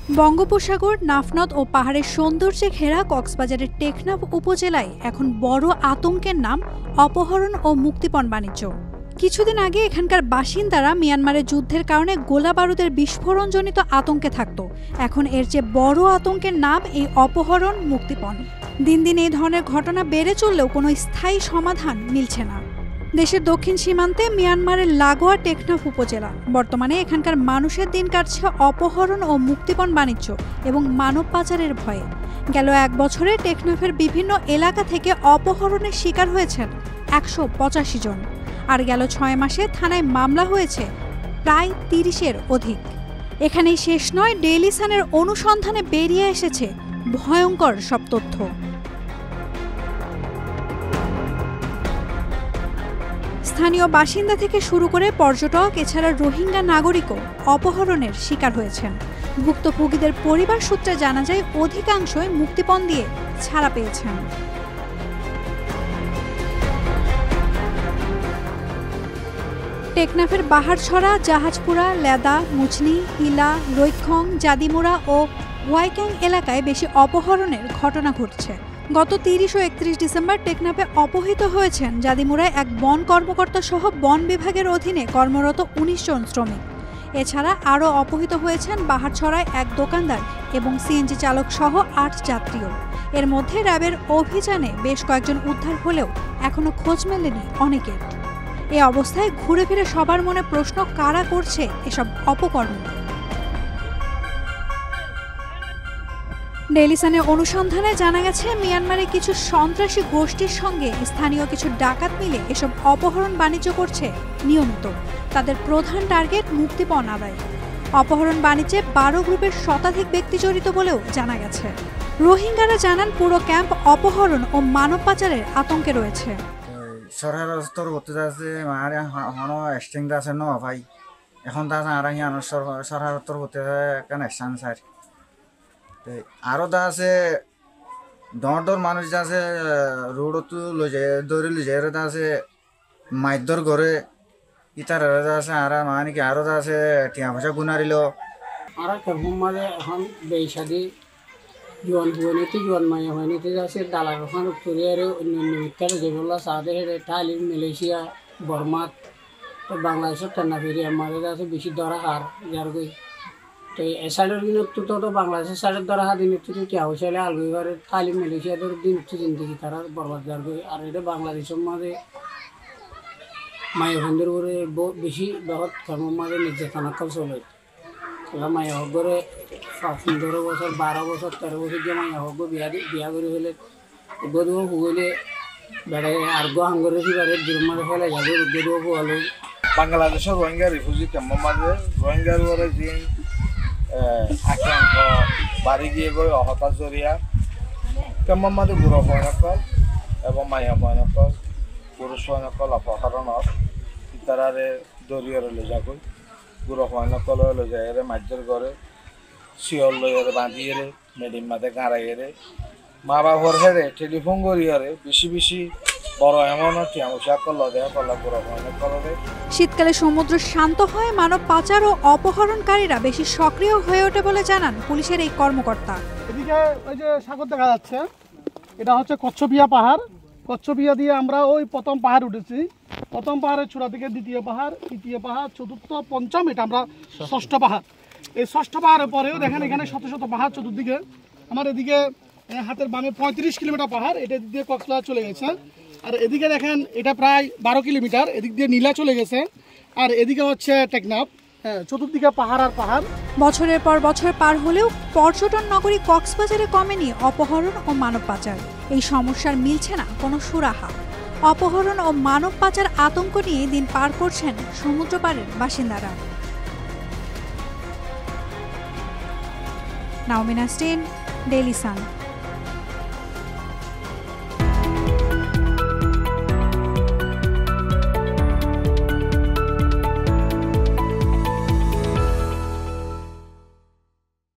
বঙ্গোপসাগর, নাফনদ ও পাহাড়ের সৌন্দর্যে ঘেরা কক্সবাজারের টেকনাফ উপজেলায় এখন বড় আতঙ্কের নাম অপহরণ ও মুক্তিপণ বাণিজ্য। কিছুদিন আগে এখানকার বাসিন্দারা মিয়ানমারের যুদ্ধের কারণে গোলা বারুদের বিস্ফোরণজনিত আতঙ্কে থাকত। এখন এর চেয়ে বড় আতঙ্কের নাম এই অপহরণ, মুক্তিপণ। দিন দিন এই ধরনের ঘটনা বেড়ে চললেও কোনো স্থায়ী সমাধান মিলছে না। দেশের দক্ষিণ সীমান্তে মিয়ানমারের লাগোয়া টেকনাফ উপজেলা। বর্তমানে এখানকার মানুষের দিন কাটছে অপহরণ ও মুক্তিপণ বাণিজ্য এবং মানব পাচারের ভয়ে। গেল এক বছরে টেকনাফের বিভিন্ন এলাকা থেকে অপহরণের শিকার হয়েছেন ১৮৫ জন। আর গেল ৬ মাসে থানায় মামলা হয়েছে প্রায় ৩০-এর অধিক। এখানেই শেষ নয়, ডেইলি সানের অনুসন্ধানে বেরিয়ে এসেছে ভয়ঙ্কর সব তথ্য। স্থানীয় বাসিন্দা থেকে শুরু করে পর্যটক, এছাড়া রোহিঙ্গা নাগরিকও অপহরণের শিকার হয়েছেন। ভুক্তভোগীদের পরিবার সূত্রে জানা যায়, অধিকাংশই মুক্তিপণ দিয়ে ছাড়া পেয়েছেন। টেকনাফের বাহারছড়া, জাহাজপুরা, লেদা, মুচনি, হিলা, রৈক্ষং, জাদিমুরা ও ওয়াইক্যাং এলাকায় বেশি অপহরণের ঘটনা ঘটছে। গত ৩০ ও ৩১ ডিসেম্বর টেকনাফে অপহৃত হয়েছেন জাদিমুরায় এক বন কর্মকর্তা সহ বন বিভাগের অধীনে কর্মরত ১৯ জন শ্রমিক। এছাড়া আরও অপহৃত হয়েছেন বাহারছড়ায় এক দোকানদার এবং সিএনজি চালক সহ ৮ যাত্রীও। এর মধ্যে র্যাবের অভিযানে বেশ কয়েকজন উদ্ধার হলেও এখনও খোঁজ মেলেনি অনেকের। এ অবস্থায় ঘুরে ফিরে সবার মনে প্রশ্ন, কারা করছে এসব অপকর্ম? ডেইলি সানের অনুসন্ধানে জানা গেছে, মিয়ানমারে কিছু সন্ত্রাসী গোষ্ঠীর সঙ্গে স্থানীয় কিছু ডাকাত মিলে এসব অপহরণ বাণিজ্য করছে নিয়মিত। তাদের প্রধান টার্গেট মুক্তিপণ আদায়। অপহরণ বাণিজ্যে ১২ গ্রুপের শতাধিক ব্যক্তি জড়িত বলেও জানা গেছে। রোহিঙ্গারা জানান, পুরো ক্যাম্প অপহরণ ও মানব পাচারের আতঙ্কে রয়েছে। সরকারের স্তর করতে যাচ্ছে মানে হনো এক্সটিং আছে ন ভাই, এখন তা আর সরকার স্তর করতে কানেকশন স্যার। আরও দা আছে দর মানুষ যা আছে রোডতো লৈ যায়, দৌড়ি লৈ যায়, দা আছে মাইদর ঘরে ইতার আছে। আর মানে কি আরও দা আছে টিয়া পয়সা গুনারিল। আর কেমন মাঝে এখন বেসাদি জোয়ান হুয়ানিতে জোয়ান মাইয়া হয়নিতে যাচ্ছে দালার ওখানে উত্তরে আর অন্যান্য মিথ্যারে যেগুলো সাদে হেঁটে থাইল্যান্ড, মালয়েশিয়া, বর্মাত, তো বাংলাদেশের টেন্নাফেরি আমাদের আছে বেশি ধরা হার যার গই। তো এ সাইডের দিনত তো বাংলাদেশের সাইডের ধরা হার দিনত তো টিয়া পয়সালে আলগুইবার থাইল্যান্ড, মালয়েশিয়াদের দিনত জিন্দগি তারা বরবাদ যার গই। আর এটা বাংলাদেশের মাঝে মায়া বন্ধুর করে বেশি বহুত কেমন মাঝে নির্যাতনাকাল চলে। মায়া হকরে ১৫ বছর, ১২ বছর, ১৩ বছর যে মায়া হক বিয়া করে হলে গরু হুগলে বেড়ায় আর গোহাঙ্গরে বাড়ির দুর্মারে ফেলে যাবে গরু হুয়ালো। বাংলাদেশের রোহিঙ্গা রিফিউজি ক্যাম্পের মাঝে রোহিঙ্গার উপরে যে আক্রান্ত বাড়ি গিয়ে গৈ অহতার জরিয়া ক্যাম্পের মাঝে বুড়ো পয়নকল এবং মাইয়া পয়নকল, পুরুষ পয়নকল অপহরণত ইতারারে দরিয়ারে লৈ যাগৈ। বুড়ো পয়নকল লৈ যায় মাঝের ঘরে শিয়র লইয়ারে বাঁধিয়ে মেডিম মাঝে গাঁড়াইয়ে মা বাবার হেরে টেলিফোন করিয়ারে বেশি বেশি বড় এমন শীতকালে সমুদ্র শান্ত হয়, মানব পাচার ও অপহরণকারীরা বেশি সক্রিয় হয়ে ওঠে বলে জানান পুলিশের এই কর্মকর্তা। এদিকে ওই যে সাগর দেখা যাচ্ছে, এটা হচ্ছে কচ্ছপিয়া পাহাড়। কচ্ছপিয়া দিয়ে আমরা ওই প্রথম পাহাড় উঠেছি। প্রথম পাহাড়ের চূড়া থেকে দ্বিতীয় পাহাড়, তৃতীয় পাহাড়, চতুর্থ, পঞ্চম, এটা আমরা ষষ্ঠ পাহাড়। এই ষষ্ঠ পাহাড়ের পরেও দেখেন এখানে শত শত পাহাড় চতুর্দিকে। আমার এদিকে হাতের বামে ৩৫ কিলোমিটার পাহাড়, এটা দিয়ে কক্সবাজার চলে গেছে। আর এদিকে দেখেন এটা প্রায় ১২ কিলোমিটার, এদিক দিয়ে নীলা চলে গেছে। আর এদিকে হচ্ছে টেকনাফ। চতুর্দিকে পাহাড় আর পাহাড়। বছরের পর বছর পার হলেও পর্যটন নগরী কক্সবাজারে কমেনি অপহরণ ও মানব পাচার। এই সমস্যার মিলছে না কোনো সুরাহা। অপহরণ ও মানব পাচার আতঙ্ক নিয়ে দিন পার করছেন সমুদ্র পাড়ের বাসিন্দারা। নাওমিনা স্টেন, ডেইলি সান।